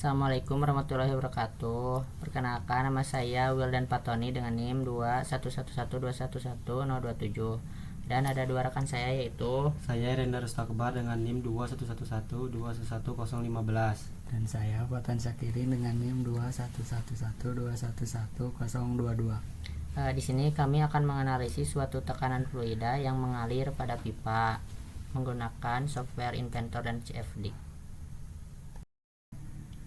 Assalamualaikum warahmatullahi wabarakatuh. Perkenalkan, nama saya Wildan Patoni dengan NIM 21112110027. Dan ada dua rekan saya, yaitu Saya Renda Rustakbar dengan NIM 21112111015. Dan saya Fatan Syakiri dengan NIM 21112111022. di sini kami akan menganalisis suatu tekanan fluida yang mengalir pada pipa menggunakan software Inventor dan CFD.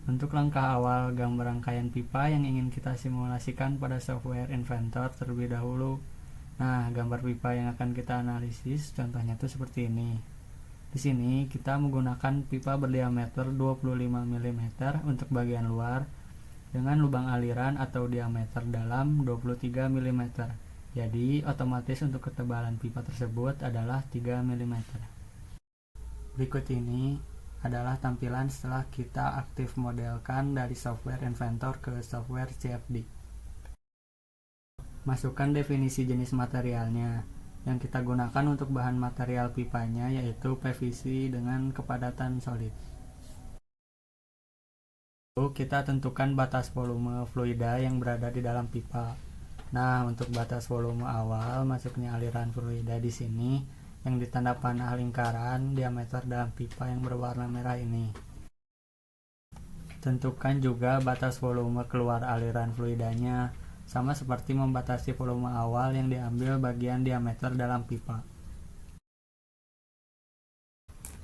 Untuk langkah awal gambar rangkaian pipa yang ingin kita simulasikan pada software Inventor terlebih dahulu. Nah, gambar pipa yang akan kita analisis contohnya tuh seperti ini. Di sini kita menggunakan pipa berdiameter 25 mm untuk bagian luar dengan lubang aliran atau diameter dalam 23 mm. Jadi, otomatis untuk ketebalan pipa tersebut adalah 3 mm. Berikut ini adalah tampilan setelah kita aktif modelkan dari software Inventor ke software CFD. Masukkan definisi jenis materialnya. Yang kita gunakan untuk bahan material pipanya yaitu PVC dengan kepadatan solid. Lalu kita tentukan batas volume fluida yang berada di dalam pipa. Nah, untuk batas volume awal masuknya aliran fluida di sini yang ditanda panah lingkaran diameter dalam pipa yang berwarna merah ini. Tentukan juga batas volume keluar aliran fluidanya, sama seperti membatasi volume awal yang diambil bagian diameter dalam pipa.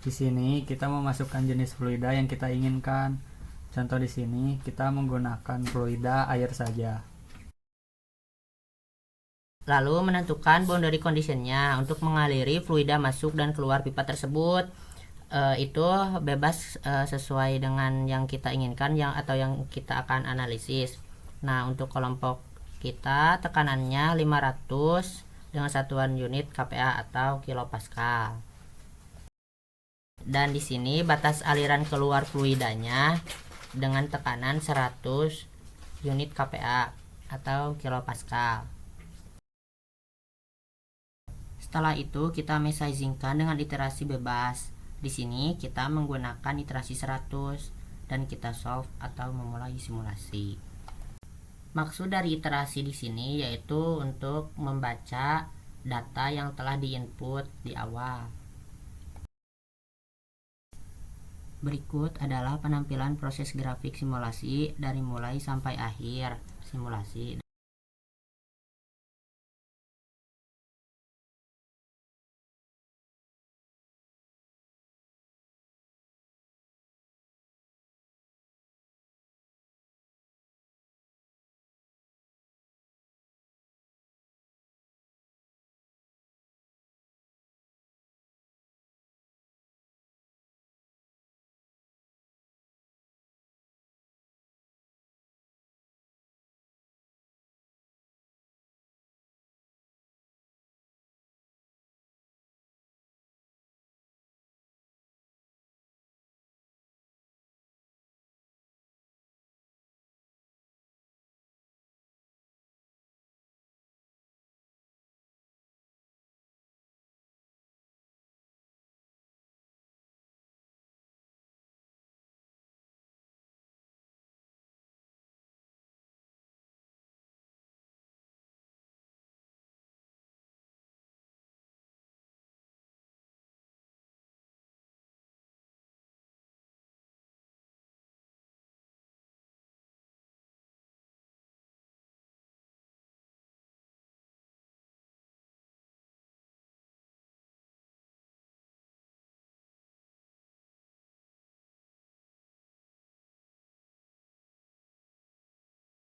Di sini kita memasukkan jenis fluida yang kita inginkan. Contoh di sini kita menggunakan fluida air saja. Lalu menentukan boundary conditionnya untuk mengaliri fluida masuk dan keluar pipa tersebut. Itu bebas sesuai dengan yang kita inginkan atau yang kita akan analisis. Nah, untuk kelompok kita tekanannya 500 dengan satuan unit kPa atau kilopascal. Dan di sini batas aliran keluar fluidanya dengan tekanan 100 unit kPa atau kilopascal. Setelah itu kita mesizingkan dengan iterasi bebas. Di sini kita menggunakan iterasi 100 dan kita solve atau memulai simulasi. Maksud dari iterasi di sini yaitu untuk membaca data yang telah diinput di awal. Berikut adalah penampilan proses grafik simulasi dari mulai sampai akhir simulasi.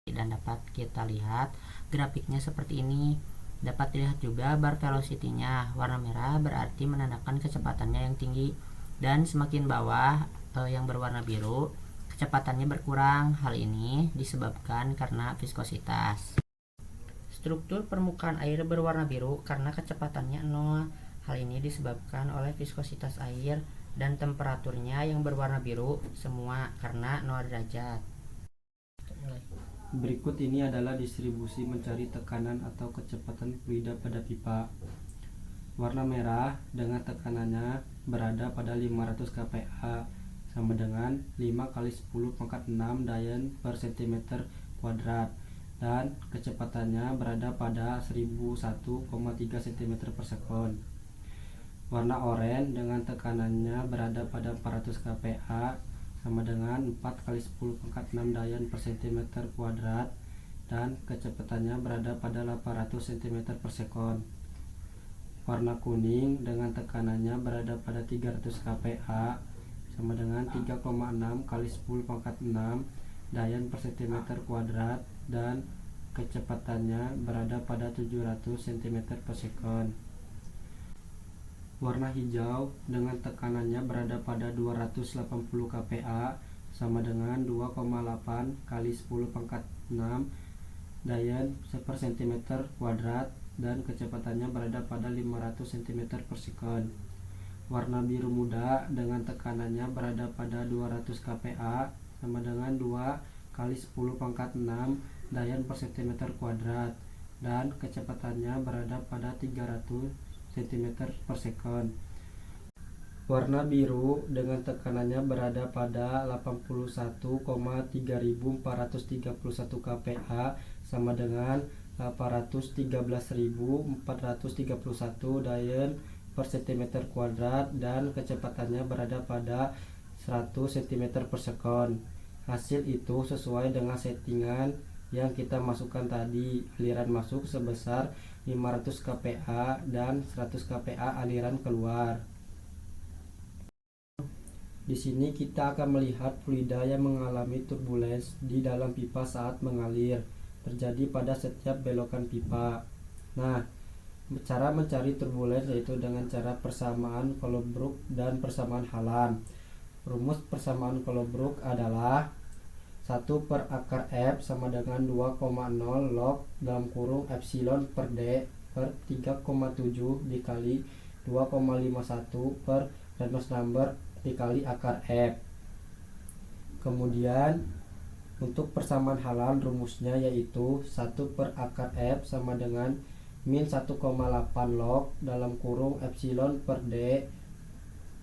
Dan dapat kita lihat grafiknya seperti ini. Dapat dilihat juga bar velocity-nya warna merah berarti menandakan kecepatannya yang tinggi, dan semakin bawah yang berwarna biru kecepatannya berkurang. Hal ini disebabkan karena viskositas. Struktur permukaan air berwarna biru karena kecepatannya 0. Hal ini disebabkan oleh viskositas air, dan temperaturnya yang berwarna biru semua karena 0 derajat. Berikut ini adalah distribusi mencari tekanan atau kecepatan fluida pada pipa. Warna merah dengan tekanannya berada pada 500 kPa sama dengan 5 kali 10 pangkat 6 Dayan per cm kuadrat, dan kecepatannya berada pada 1001,3 cm per sekon. Warna oranye dengan tekanannya berada pada 400 kPa sama dengan 4 kali 10 pangkat 6 Dayan per cm kuadrat, dan kecepatannya berada pada 800 cm per sekon. Warna kuning dengan tekanannya berada pada 300 kPa sama dengan 3,6 kali 10 pangkat 6 Dayan per cm kuadrat, dan kecepatannya berada pada 700 cm per sekon. Warna hijau dengan tekanannya berada pada 280 kPa sama dengan 2,8 kali 10 pangkat 6 Dayan per cm kuadrat, dan kecepatannya berada pada 500 cm per sekon. Warna biru muda dengan tekanannya berada pada 200 kPa sama dengan 2 kali 10 pangkat 6 Dayan per cm kuadrat, dan kecepatannya berada pada 300 cm per sekon. Warna biru dengan tekanannya berada pada 81,3431 kPa sama dengan 813.431 Dayan per cm kuadrat, dan kecepatannya berada pada 100 cm per sekon. Hasil itu sesuai dengan settingan yang kita masukkan tadi. Aliran masuk sebesar 500 kPa dan 100 kPa aliran keluar. Di sini kita akan melihat fluida yang mengalami turbulens di dalam pipa saat mengalir, terjadi pada setiap belokan pipa. Nah, cara mencari turbulens yaitu dengan cara persamaan Colebrook dan persamaan Hallan. Rumus persamaan Colebrook adalah 1 per akar F sama dengan 2,0 log dalam kurung epsilon per D per 3,7 dikali 2,51 per Reynolds number dikali akar F. Kemudian untuk persamaan Hallan rumusnya yaitu 1 per akar F sama dengan min 1,8 log dalam kurung epsilon per D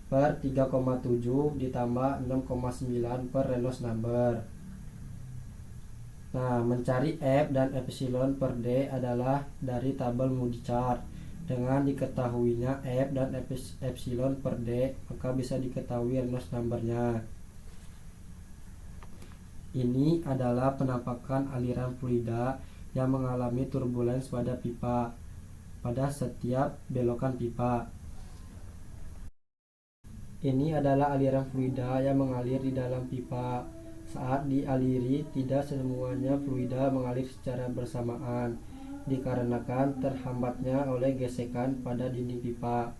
per 3,7 ditambah 6,9 per Reynolds number. Nah, mencari F dan epsilon per D adalah dari tabel Moody chart. Dengan diketahuinya F dan epsilon per D, maka bisa diketahui Reynolds number-nya. Ini adalah penampakan aliran fluida yang mengalami turbulens pada pipa pada setiap belokan pipa. Ini adalah aliran fluida yang mengalir di dalam pipa. Saat dialiri, tidak semuanya fluida mengalir secara bersamaan, dikarenakan terhambatnya oleh gesekan pada dinding pipa.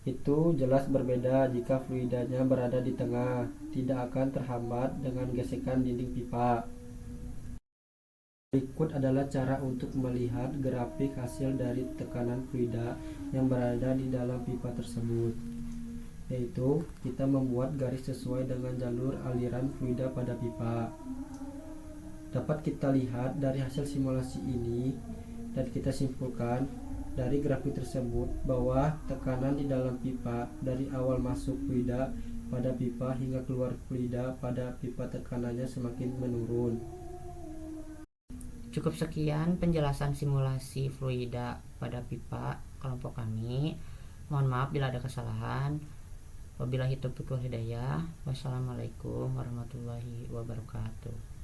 Itu jelas berbeda jika fluidanya berada di tengah, tidak akan terhambat dengan gesekan dinding pipa. Berikut adalah cara untuk melihat grafik hasil dari tekanan fluida yang berada di dalam pipa tersebut, yaitu kita membuat garis sesuai dengan jalur aliran fluida pada pipa. Dapat kita lihat dari hasil simulasi ini dan kita simpulkan dari grafik tersebut bahwa tekanan di dalam pipa dari awal masuk fluida pada pipa hingga keluar fluida pada pipa tekanannya semakin menurun. Cukup sekian penjelasan simulasi fluida pada pipa kelompok kami. Mohon maaf bila ada kesalahan. Wabillahi taufiq wal hidayah. Wassalamualaikum warahmatullahi wabarakatuh.